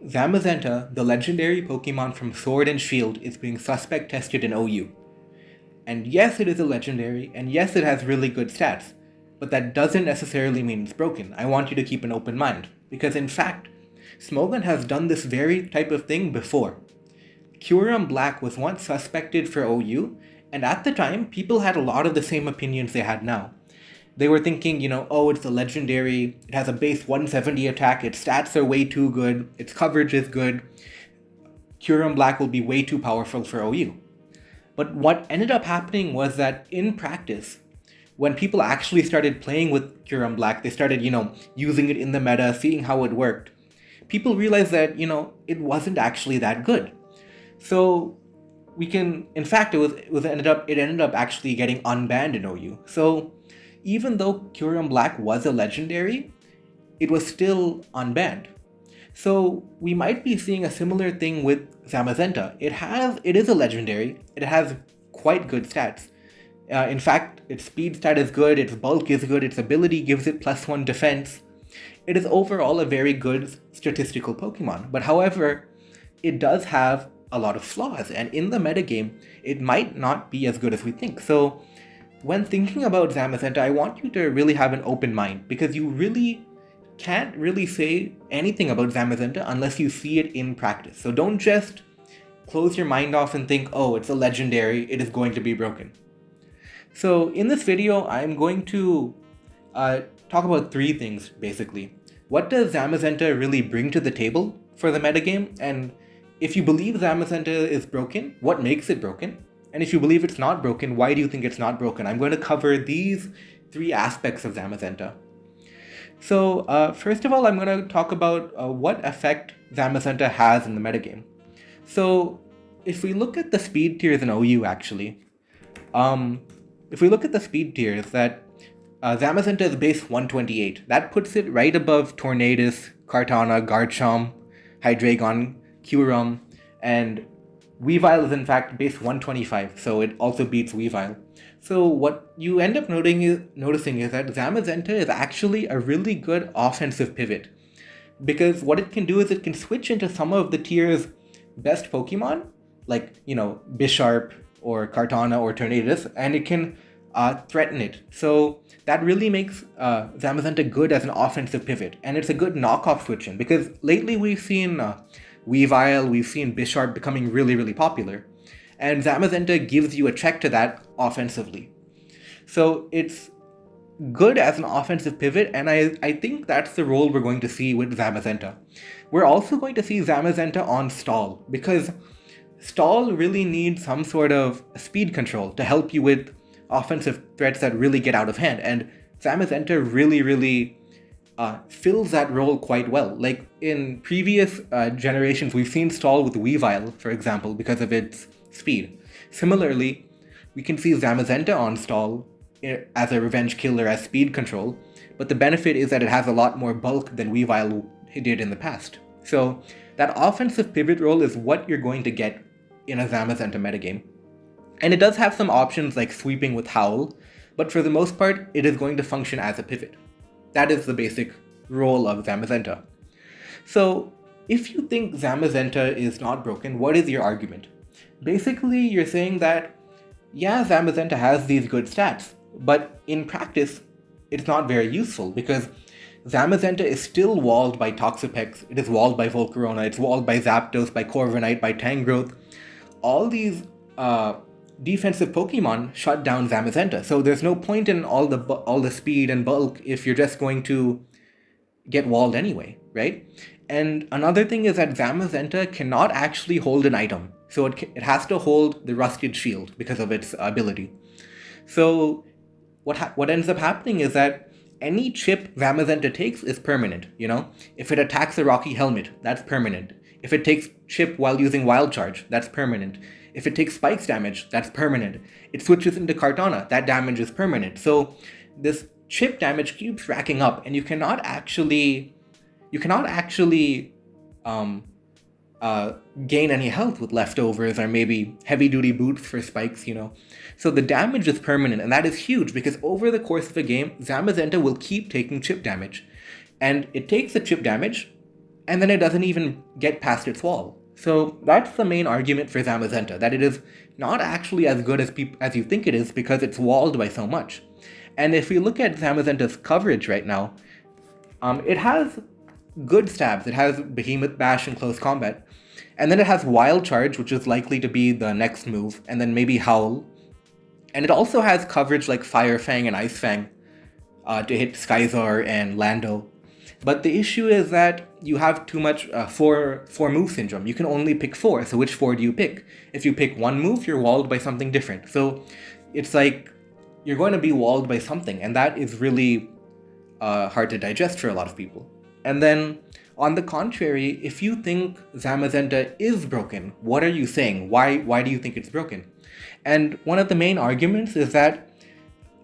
Zamazenta, the legendary Pokemon from Sword and Shield, is being suspect tested in OU. And yes, it is a legendary, and yes, it has really good stats, but that doesn't necessarily mean it's broken. I want you to keep an open mind, because in fact, Smogon has done this very type of thing before. Kyurem Black was once suspected for OU, and at the time, people had a lot of the same opinions they had now. They were thinking, oh, it's a legendary, it has a base 170 attack, its stats are way too good, its coverage is good, Kyurem Black will be way too powerful for OU. But what ended up happening was that in practice, when people actually started playing with Kyurem Black, they started, using it in the meta, seeing how it worked. People realized that, it wasn't actually that good. So we can, in fact, it ended up actually getting unbanned in OU. So even though Kyurem Black was a legendary, it was still unbanned. So we might be seeing a similar thing with Zamazenta. It is a legendary. It has quite good stats. In fact, its speed stat is good, its bulk is good, its ability gives it +1 defense. It is overall a very good statistical Pokemon. But however, it does have a lot of flaws, and in the metagame, it might not be as good as we think. So when thinking about Zamazenta, I want you to really have an open mind, because you really can't really say anything about Zamazenta unless you see it in practice. So don't just close your mind off and think, oh, it's a legendary, it is going to be broken. So in this video, I'm going to talk about 3 things, basically. What does Zamazenta really bring to the table for the metagame? And if you believe Zamazenta is broken, what makes it broken? And if you believe it's not broken, why do you think it's not broken? I'm going to cover these 3 aspects of Zamazenta. So first of all, I'm going to talk about what effect Zamazenta has in the metagame. So if we look at the speed tiers in OU, actually, if we look at the speed tiers, that Zamazenta is base 128. That puts it right above Tornadus, Kartana, Garchomp, Hydreigon, Kyurem, and Weavile is in fact base 125, so it also beats Weavile. So what you end up noticing is that Zamazenta is actually a really good offensive pivot, because what it can do is it can switch into some of the tier's best Pokemon, like, Bisharp or Kartana or Tornadus, and it can threaten it. So that really makes Zamazenta good as an offensive pivot, and it's a good knockoff switch-in, because lately we've seen Weavile, we've seen Bisharp becoming really, really popular, and Zamazenta gives you a check to that offensively. So it's good as an offensive pivot, and I think that's the role we're going to see with Zamazenta. We're also going to see Zamazenta on stall, because stall really needs some sort of speed control to help you with offensive threats that really get out of hand, and Zamazenta really fills that role quite well. Like in previous generations, we've seen stall with Weavile, for example, because of its speed. Similarly, we can see Zamazenta on stall as a revenge killer, as speed control, but the benefit is that it has a lot more bulk than Weavile did in the past. So that offensive pivot role is what you're going to get in a Zamazenta metagame. And it does have some options like sweeping with Howl, but for the most part, it is going to function as a pivot. That is the basic role of Zamazenta. So if you think Zamazenta is not broken, what is your argument? Basically, you're saying that, yeah, Zamazenta has these good stats, but in practice, it's not very useful, because Zamazenta is still walled by Toxapex, it is walled by Volcarona, it's walled by Zapdos, by Corviknight, by Tangrowth. All these defensive Pokemon shut down Zamazenta, so there's no point in all the speed and bulk if you're just going to get walled anyway, right? And another thing is that Zamazenta cannot actually hold an item, so it has to hold the Rusted Shield because of its ability. So what ends up happening is that any chip Zamazenta takes is permanent, If it attacks a Rocky Helmet, that's permanent. If it takes chip while using Wild Charge, that's permanent. If it takes spikes damage, that's permanent. It switches into Kartana, that damage is permanent. So this chip damage keeps racking up, and you cannot actually gain any health with leftovers or maybe heavy duty boots for spikes, So the damage is permanent, and that is huge, because over the course of a game, Zamazenta will keep taking chip damage. And it takes the chip damage, and then it doesn't even get past its wall. So that's the main argument for Zamazenta, that it is not actually as good as you think it is because it's walled by so much. And if we look at Zamazenta's coverage right now, it has good stabs. It has Behemoth Bash in close combat. And then it has Wild Charge, which is likely to be the next move, and then maybe Howl. And it also has coverage like Fire Fang and Ice Fang to hit Skyzar and Lando. But the issue is that you have too much four move syndrome. You can only pick 4, so which 4 do you pick? If you pick one move, you're walled by something different. So it's like you're going to be walled by something, and that is really hard to digest for a lot of people. And then, on the contrary, if you think Zamazenta is broken, what are you saying? Why do you think it's broken? And one of the main arguments is that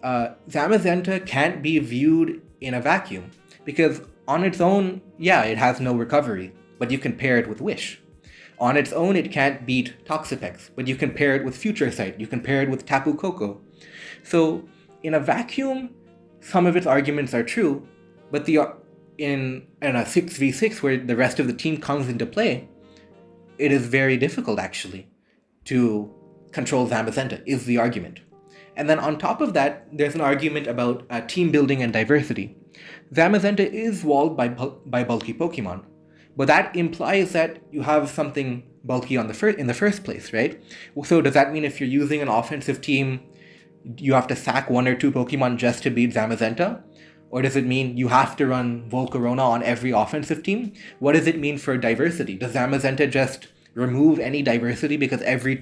Zamazenta can't be viewed in a vacuum, because on its own, yeah, it has no recovery, but you can pair it with Wish. On its own, it can't beat Toxapex, but you can pair it with Future Sight, you can pair it with Tapu Koko. So, in a vacuum, some of its arguments are true, but in a 6v6 where the rest of the team comes into play, it is very difficult actually to control Zamazenta, is the argument. And then on top of that, there's an argument about team building and diversity. Zamazenta is walled by bulky Pokemon, but that implies that you have something bulky in the first place, right? So does that mean if you're using an offensive team, you have to sack 1 or 2 Pokemon just to beat Zamazenta? Or does it mean you have to run Volcarona on every offensive team? What does it mean for diversity? Does Zamazenta just remove any diversity because every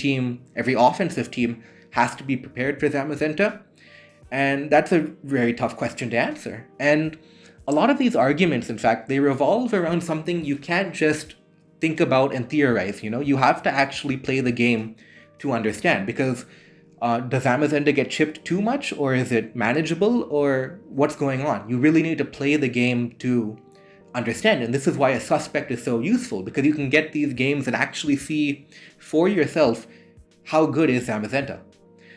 offensive team has to be prepared for Zamazenta? And that's a very tough question to answer. And a lot of these arguments, in fact, they revolve around something you can't just think about and theorize, You have to actually play the game to understand, because does Zamazenta get chipped too much, or is it manageable, or what's going on? You really need to play the game to understand, and this is why a suspect is so useful, because you can get these games and actually see for yourself how good is Zamazenta.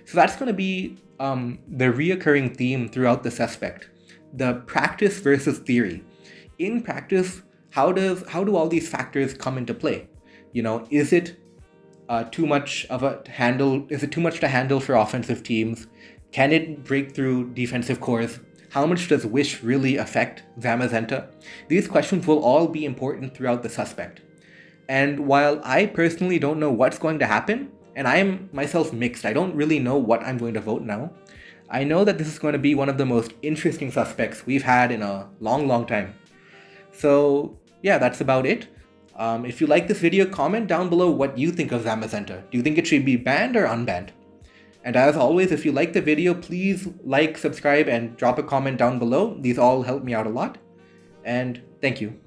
So that's going to be the reoccurring theme throughout the suspect, the practice versus theory. In practice, how do all these factors come into play? Is it too much to handle for offensive teams? Can it break through defensive cores? How much does Wish really affect Zamazenta? These questions will all be important throughout the suspect. And while I personally don't know what's going to happen, and I am myself mixed, I don't really know what I'm going to vote now, I know that this is going to be one of the most interesting suspects we've had in a long, long time. So yeah, that's about it. If you like this video, comment down below what you think of Zamazenta. Do you think it should be banned or unbanned? And as always, if you like the video, please like, subscribe, and drop a comment down below. These all help me out a lot. And thank you.